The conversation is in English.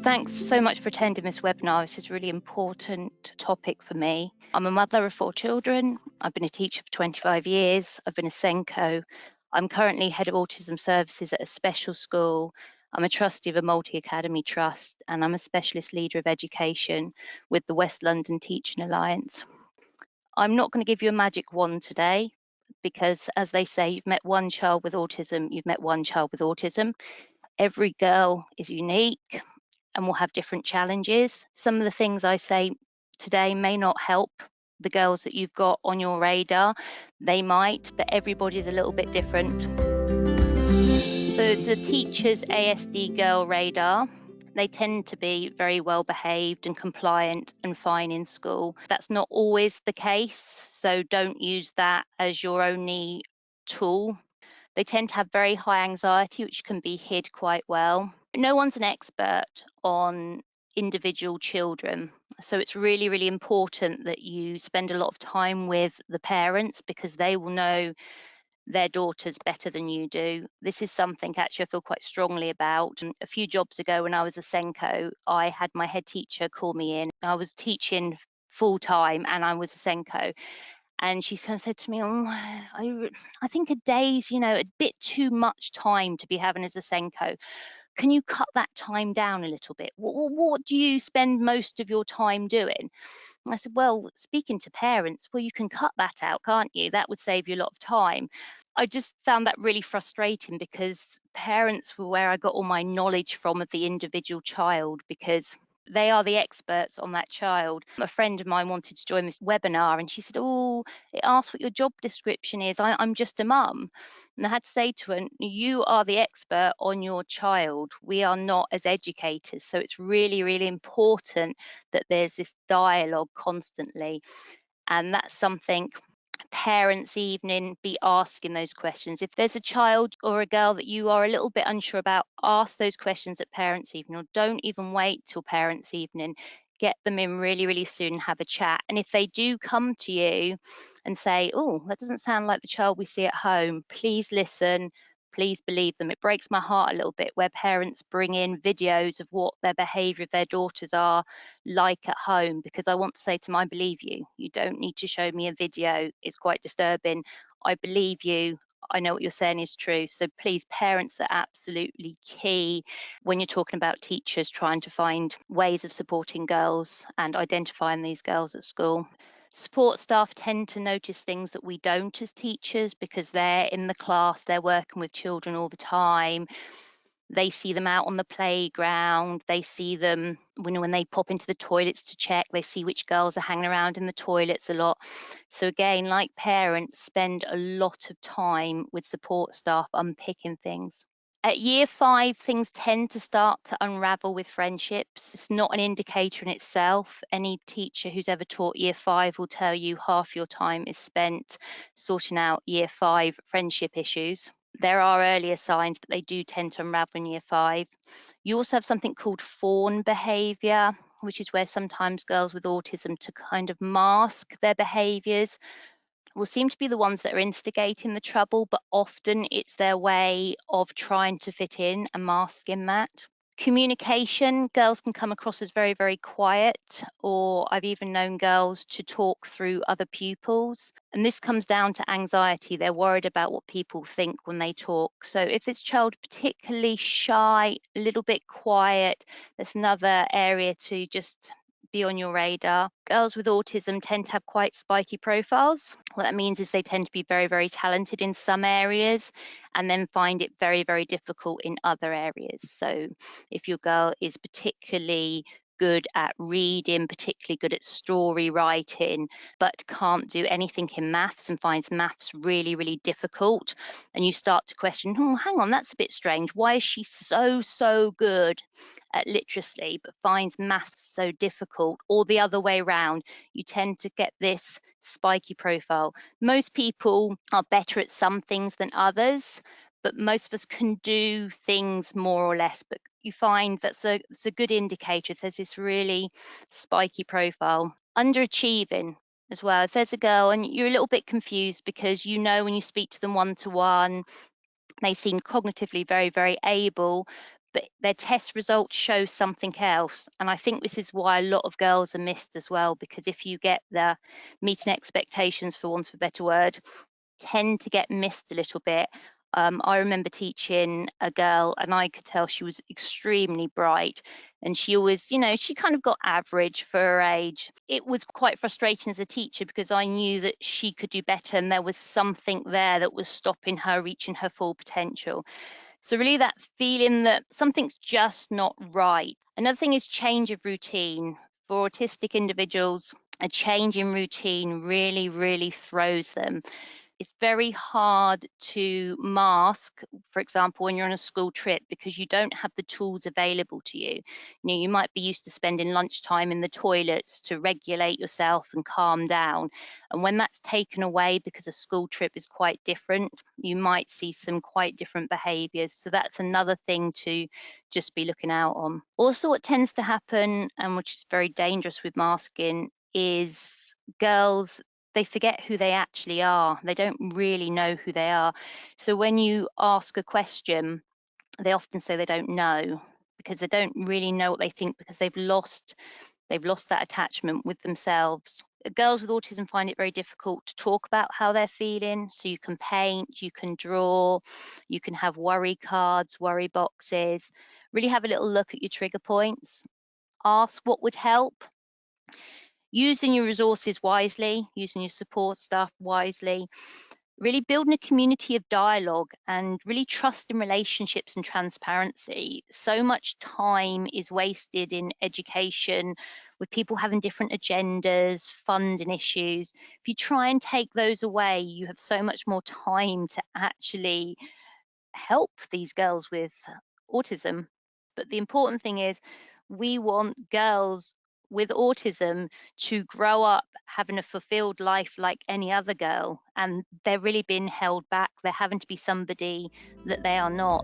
Thanks so much for attending this webinar. This is a really important topic for me. I'm a mother of 4 children. I've been a teacher for 25 years. I've been a SENCO. I'm currently head of autism services at a special school. I'm a trustee of a multi-academy trust, and I'm a specialist leader of education with the West London Teaching Alliance. I'm not going to give you a magic wand today because, as they say, you've met one child with autism, you've met one child with autism. Every girl is unique and will have different challenges. Some of the things I say today may not help the girls that you've got on your radar. They might, but everybody's a little bit different. So the teacher's ASD girl radar, they tend to be very well behaved and compliant and fine in school. That's not always the case, so don't use that as your only tool. They tend to have very high anxiety, which can be hid quite well. No one's an expert on individual children, so it's really, really important that you spend a lot of time with the parents because they will know their daughters better than you do. This is something actually I feel quite strongly about. A few jobs ago when I was a SENCO, I had my head teacher call me in. I was teaching full time and I was a SENCO. And she kind of said to me, "Oh, I think a day's, a bit too much time to be having as a SENCO. Can you cut that time down a little bit? What do you spend most of your time doing?" And I said, "Well, speaking to parents, well, you can cut that out, can't you? That would save you a lot of time." I just found that really frustrating because parents were where I got all my knowledge from of the individual child because they are the experts on that child. A friend of mine wanted to join this webinar and she said, "Oh, it asks what your job description is. I'm just a mum." And I had to say to her, "You are the expert on your child. We are not as educators." So it's really, really important that there's this dialogue constantly. And that's something parents' evening, be asking those questions. If there's a child or a girl that you are a little bit unsure about, ask those questions at parents' evening, or don't even wait till parents' evening. Get them in really, really soon and have a chat. And if they do come to you and say, "Oh, that doesn't sound like the child we see at home," please listen. Please believe them. It breaks my heart a little bit where parents bring in videos of what their behaviour of their daughters are like at home, because I want to say to them, "I believe you. You don't need to show me a video. It's quite disturbing. I believe you. I know what you're saying is true." So please, parents are absolutely key when you're talking about teachers trying to find ways of supporting girls and identifying these girls at school. Support staff tend to notice things that we don't as teachers because they're in the class, they're working with children all the time. They see them out on the playground. They see them when they pop into the toilets to check. They see which girls are hanging around in the toilets a lot. So again, like parents, spend a lot of time with support staff unpicking things. At year 5, things tend to start to unravel with friendships. It's not an indicator in itself. Any teacher who's ever taught year 5 will tell you half your time is spent sorting out year 5 friendship issues. There are earlier signs, but they do tend to unravel in year 5. You also have something called fawn behaviour, which is where sometimes girls with autism, to kind of mask their behaviours, will seem to be the ones that are instigating the trouble, but often it's their way of trying to fit in and masking that. Communication, girls can come across as very, very quiet, or I've even known girls to talk through other pupils. And this comes down to anxiety. They're worried about what people think when they talk. So if this child particularly shy, a little bit quiet, that's another area to just be on your radar. Girls with autism tend to have quite spiky profiles. What that means is they tend to be very, very talented in some areas and then find it very, very difficult in other areas. So if your girl is particularly good at reading, particularly good at story writing, but can't do anything in maths and finds maths really, really difficult, and you start to question, "Oh, hang on, that's a bit strange. Why is she so good at literacy but finds maths so difficult?" Or the other way around, you tend to get this spiky profile. Most people are better at some things than others, but most of us can do things more or less. But you find that's a good indicator if there's this really spiky profile. Underachieving as well. If there's a girl and you're a little bit confused because when you speak to them one-to-one, they seem cognitively very, very able, but their test results show something else. And I think this is why a lot of girls are missed as well, because if you get the meeting expectations, for want of a better word, tend to get missed a little bit. I remember teaching a girl and I could tell she was extremely bright, and she always, she kind of got average for her age. It was quite frustrating as a teacher because I knew that she could do better and there was something there that was stopping her reaching her full potential. So really that feeling that something's just not right. Another thing is change of routine. For autistic individuals, a change in routine really, really throws them. It's very hard to mask, for example, when you're on a school trip, because you don't have the tools available to you. You might be used to spending lunchtime in the toilets to regulate yourself and calm down. And when that's taken away because a school trip is quite different, you might see some quite different behaviours. So that's another thing to just be looking out on. Also, what tends to happen, and which is very dangerous with masking, is girls, they forget who they actually are. They don't really know who they are. So when you ask a question, they often say they don't know, because they don't really know what they think, because they've lost that attachment with themselves. Girls with autism find it very difficult to talk about how they're feeling. So you can paint, you can draw, you can have worry cards, worry boxes. Really have a little look at your trigger points. Ask what would help. Using your resources wisely, using your support staff wisely, really building a community of dialogue and really trust in relationships and transparency. So much time is wasted in education with people having different agendas, funding issues. If you try and take those away, you have so much more time to actually help these girls with autism. But the important thing is, we want girls with autism to grow up having a fulfilled life like any other girl, and they're really being held back. They're having to be somebody that they are not.